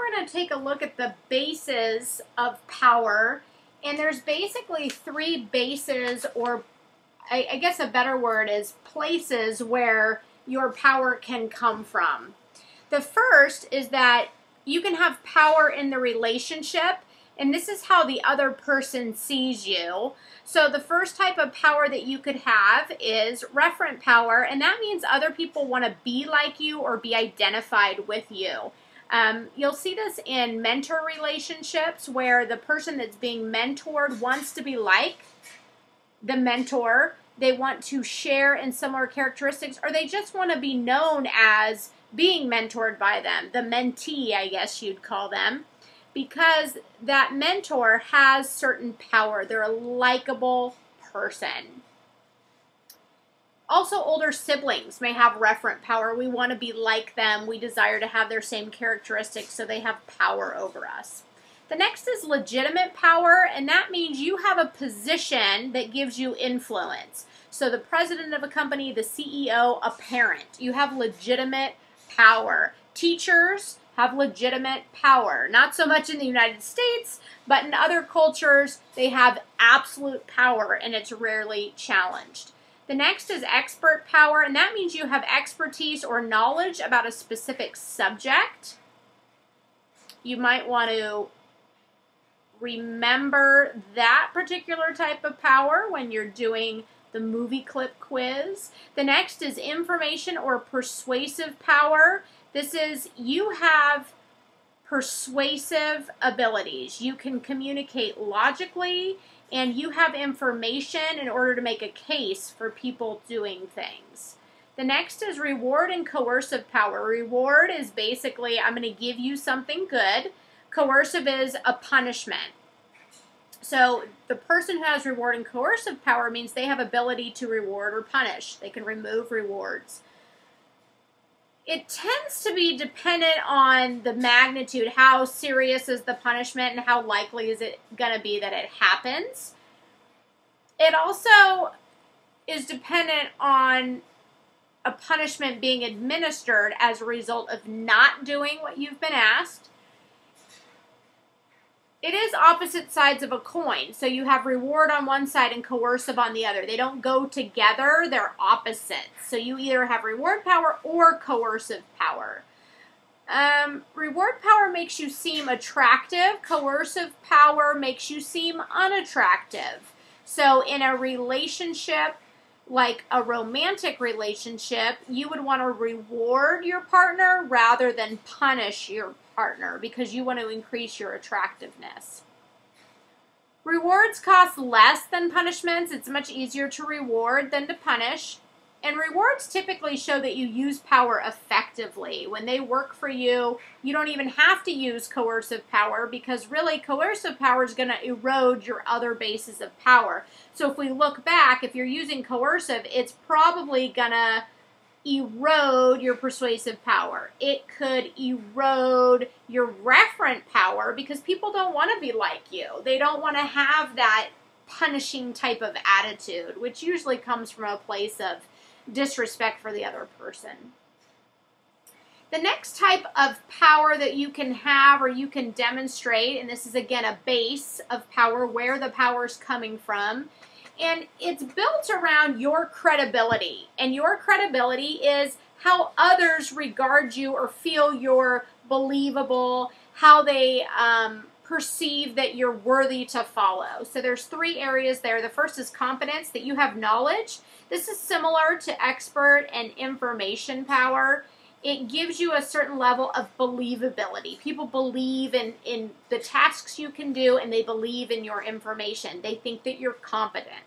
we're going to take a look at the bases of power. And there's basically three bases, or I guess a better word is places where your power can come from. The first is that you can have power in the relationship, and this is how the other person sees you. So the first type of power that you could have is referent power, and that means other people want to be like you or be identified with you. You'll see this in mentor relationships where the person that's being mentored wants to be like the mentor. They want to share in similar characteristics, or they just want to be known as being mentored by them, the mentee, I guess you'd call them, because that mentor has certain power. They're a likable person. Also, older siblings may have referent power. We want to be like them. We desire to have their same characteristics, so they have power over us. The next is legitimate power, and that means you have a position that gives you influence. So the president of a company, the CEO, a parent. You have legitimate power. Teachers have legitimate power. Not so much in the United States, but in other cultures, they have absolute power, and it's rarely challenged. The next is expert power, and that means you have expertise or knowledge about a specific subject. You might want to remember that particular type of power when you're doing the movie clip quiz. The next is information or persuasive power. This is you have persuasive abilities. You can communicate logically, and you have information in order to make a case for people doing things. The next is reward and coercive power. Reward is basically, I'm going to give you something good. Coercive is a punishment. So the person who has reward and coercive power means they have ability to reward or punish. They can remove rewards. It tends to be dependent on the magnitude. How serious is the punishment and how likely is it going to be that it happens? It also is dependent on a punishment being administered as a result of not doing what you've been asked. It is opposite sides of a coin. So you have reward on one side and coercive on the other. They don't go together. They're opposites. So you either have reward power or coercive power. Reward power makes you seem attractive. Coercive power makes you seem unattractive. So in a relationship, like a romantic relationship, you would want to reward your partner rather than punish your partner because you want to increase your attractiveness. Rewards cost less than punishments. It's much easier to reward than to punish. And rewards typically show that you use power effectively. When they work for you, you don't even have to use coercive power because really coercive power is going to erode your other bases of power. So if we look back, if you're using coercive, it's probably going to erode your persuasive power. It could erode your referent power because people don't want to be like you. They don't want to have that punishing type of attitude, which usually comes from a place of disrespect for the other person. The next type of power that you can have or you can demonstrate, and this is again a base of power, where the power is coming from, and it's built around your credibility. And your credibility is how others regard you or feel you're believable, how they perceive that you're worthy to follow. So there's three areas there. The first is confidence, that you have knowledge. This is similar to expert and information power. It gives you a certain level of believability. People believe in the tasks you can do, and they believe in your information. They think that you're competent.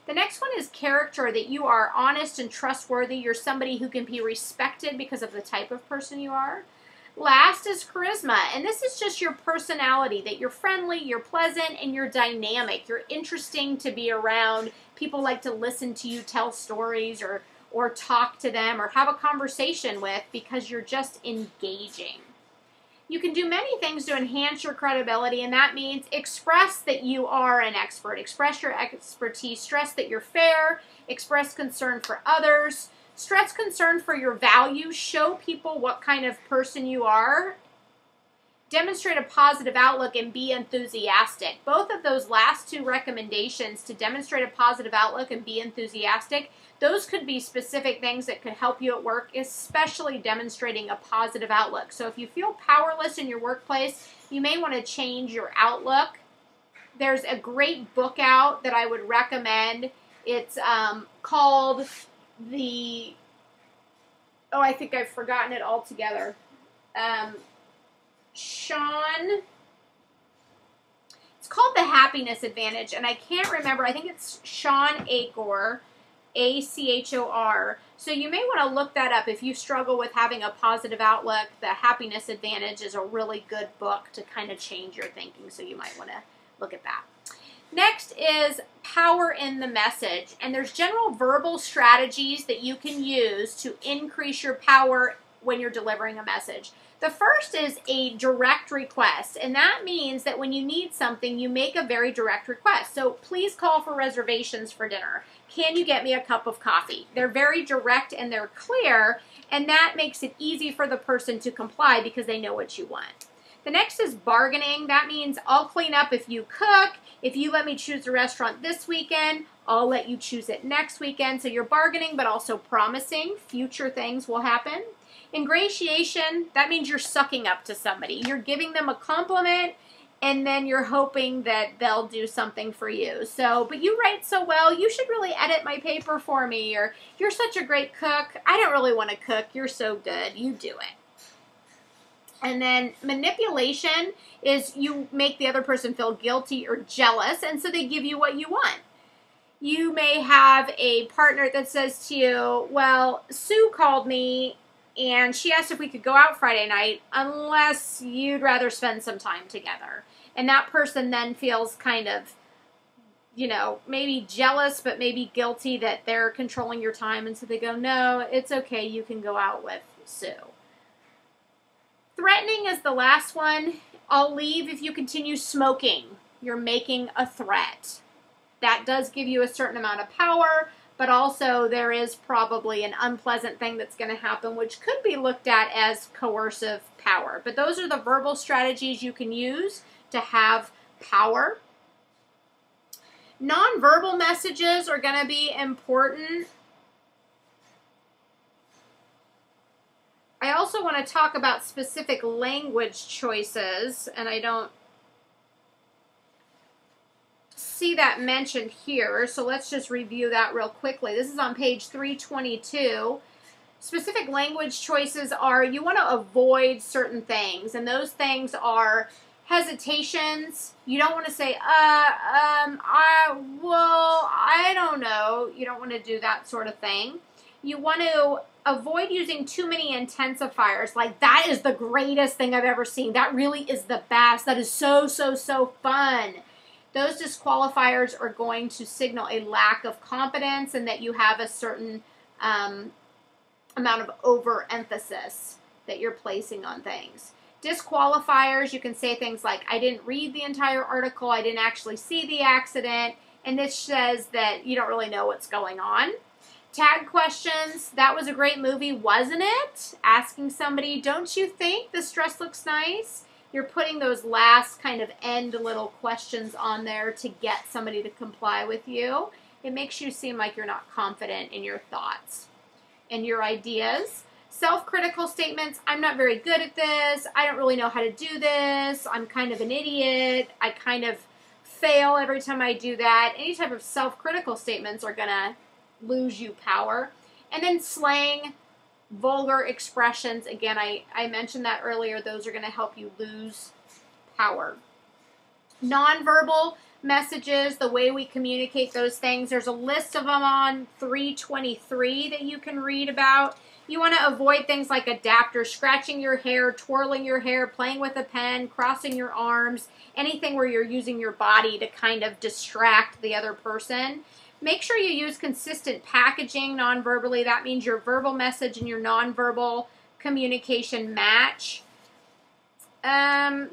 The next one is character, that you are honest and trustworthy. You're somebody who can be respected because of the type of person you are. Last is charisma, and this is just your personality, that you're friendly, you're pleasant, and you're dynamic. You're interesting to be around. People like to listen to you tell stories or talk to them or have a conversation with because you're just engaging. You can do many things to enhance your credibility, and that means express that you are an expert. Express your expertise. Stress that you're fair. Express concern for others. Stress concern for your values. Show people what kind of person you are. demonstrate a positive outlook and be enthusiastic. Both of those last two recommendations, to demonstrate a positive outlook and be enthusiastic, those could be specific things that could help you at work, especially demonstrating a positive outlook. So if you feel powerless in your workplace, you may want to change your outlook. There's a great book out that I would recommend. It's called I think I've forgotten it altogether. It's called The Happiness Advantage, and I can't remember. I think it's Shawn Achor, Achor. So you may want to look that up if you struggle with having a positive outlook. The Happiness Advantage is a really good book to kind of change your thinking, so you might want to look at that. Next is power in the message, and there's general verbal strategies that you can use to increase your power when you're delivering a message. The first is a direct request, and that means that when you need something, you make a very direct request. So please call for reservations for dinner. Can you get me a cup of coffee? They're very direct and they're clear, and that makes it easy for the person to comply because they know what you want. The next is bargaining. That means I'll clean up if you cook. If you let me choose the restaurant this weekend, I'll let you choose it next weekend. So you're bargaining, but also promising future things will happen. Ingratiation, that means you're sucking up to somebody. You're giving them a compliment, and then you're hoping that they'll do something for you. So, but you write so well, you should really edit my paper for me, or you're such a great cook. I don't really want to cook. You're so good. You do it. And then manipulation is you make the other person feel guilty or jealous, and so they give you what you want. You may have a partner that says to you, well, Sue called me and she asked if we could go out Friday night unless you'd rather spend some time together. And that person then feels kind of, maybe jealous, but maybe guilty that they're controlling your time. And so they go, no, it's okay. You can go out with Sue. Threatening is the last one. I'll leave if you continue smoking. You're making a threat. That does give you a certain amount of power, but also there is probably an unpleasant thing that's going to happen, which could be looked at as coercive power. But those are the verbal strategies you can use to have power. Nonverbal messages are going to be important. I also want to talk about specific language choices, and I don't see that mentioned here, so let's just review that real quickly. This is on page 322. Specific language choices are you want to avoid certain things, and those things are hesitations. You don't want to say, I don't know. You don't want to do that sort of thing. You want to avoid using too many intensifiers, like that is the greatest thing I've ever seen. That really is the best. That is so, so, so fun. Those disqualifiers are going to signal a lack of competence and that you have a certain amount of overemphasis that you're placing on things. Disqualifiers, you can say things like, I didn't read the entire article, I didn't actually see the accident, and this says that you don't really know what's going on. Tag questions, that was a great movie, wasn't it? Asking somebody, don't you think this dress looks nice? You're putting those last kind of end little questions on there to get somebody to comply with you. It makes you seem like you're not confident in your thoughts and your ideas. Self-critical statements, I'm not very good at this. I don't really know how to do this. I'm kind of an idiot. I kind of fail every time I do that. Any type of self-critical statements are going to lose you power. And then slang, vulgar expressions, again, I mentioned that earlier, those are going to help you lose power. Nonverbal messages, the way we communicate those things, there's a list of them on 323 that you can read about. You want to avoid things like adapters, scratching your hair, twirling your hair, playing with a pen, crossing your arms, anything where you're using your body to kind of distract the other person. Make sure you use consistent packaging non-verbally. That means your verbal message and your non-verbal communication match.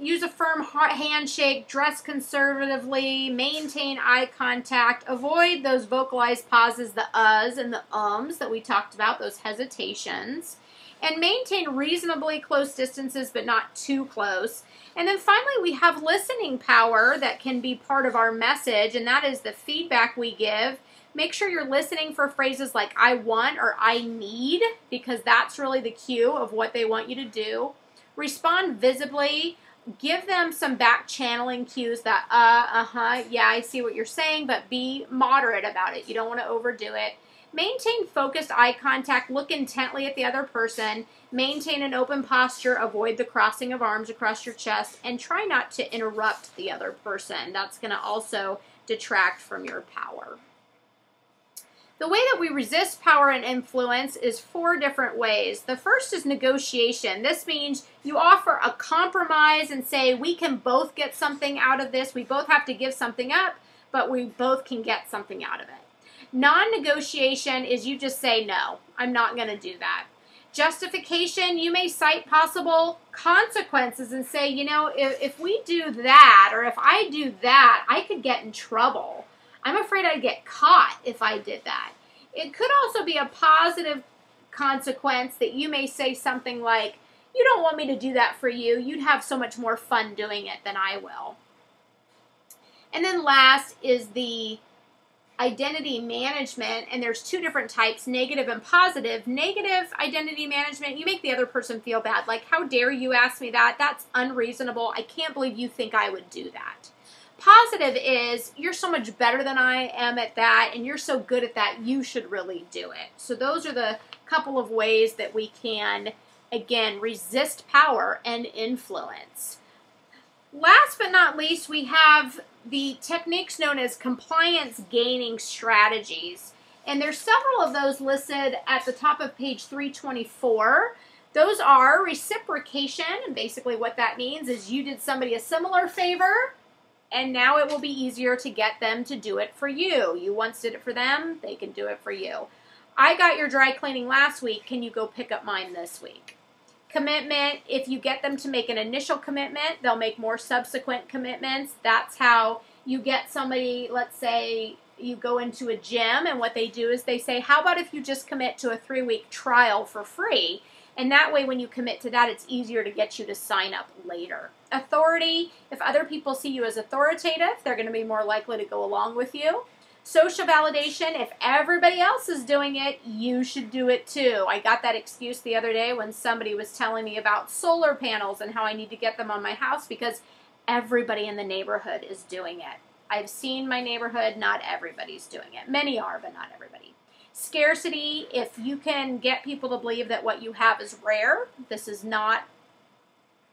Use a firm handshake, dress conservatively, maintain eye contact, avoid those vocalized pauses, the uhs and the ums that we talked about, those hesitations. And maintain reasonably close distances, but not too close. And then finally, we have listening power that can be part of our message, and that is the feedback we give. Make sure you're listening for phrases like I want or I need, because that's really the cue of what they want you to do. Respond visibly. Give them some back channeling cues that, yeah, I see what you're saying, but be moderate about it. You don't want to overdo it. Maintain focused eye contact. Look intently at the other person. Maintain an open posture. Avoid the crossing of arms across your chest. And try not to interrupt the other person. That's going to also detract from your power. The way that we resist power and influence is 4 different ways. The first is negotiation. This means you offer a compromise and say, we can both get something out of this. We both have to give something up, but we both can get something out of it. Non-negotiation is you just say, no, I'm not going to do that. Justification, you may cite possible consequences and say, you know, if we do that, or if I do that, I could get in trouble. I'm afraid I'd get caught if I did that. It could also be a positive consequence that you may say something like, you don't want me to do that for you. You'd have so much more fun doing it than I will. And then last is the identity management, and there's 2 different types, negative and positive. Negative identity management, you make the other person feel bad. Like, how dare you ask me that? That's unreasonable. I can't believe you think I would do that. Positive is, you're so much better than I am at that, and you're so good at that, you should really do it. So those are the couple of ways that we can, again, resist power and influence. Last but not least, we have the techniques known as compliance gaining strategies. And there's several of those listed at the top of page 324. Those are reciprocation, and basically what that means is you did somebody a similar favor, and now it will be easier to get them to do it for you. You once did it for them, they can do it for you. I got your dry cleaning last week, can you go pick up mine this week? Commitment, if you get them to make an initial commitment, they'll make more subsequent commitments. That's how you get somebody, let's say you go into a gym, and what they do is they say, how about if you just commit to a 3-week trial for free? And that way, when you commit to that, it's easier to get you to sign up later. Authority, if other people see you as authoritative, they're going to be more likely to go along with you. Social validation, if everybody else is doing it, you should do it too. I got that excuse the other day when somebody was telling me about solar panels and how I need to get them on my house because everybody in the neighborhood is doing it. I've seen my neighborhood, not everybody's doing it. Many are, but not everybody. Scarcity, if you can get people to believe that what you have is rare, this is not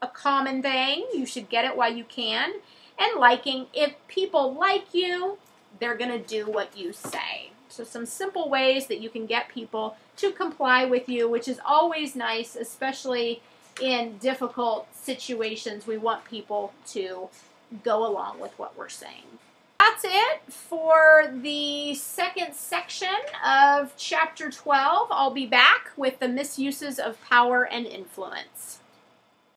a common thing, you should get it while you can. And liking, if people like you, they're going to do what you say. So some simple ways that you can get people to comply with you, which is always nice, especially in difficult situations. We want people to go along with what we're saying. That's it for the second section of Chapter 12. I'll be back with the misuses of power and influence.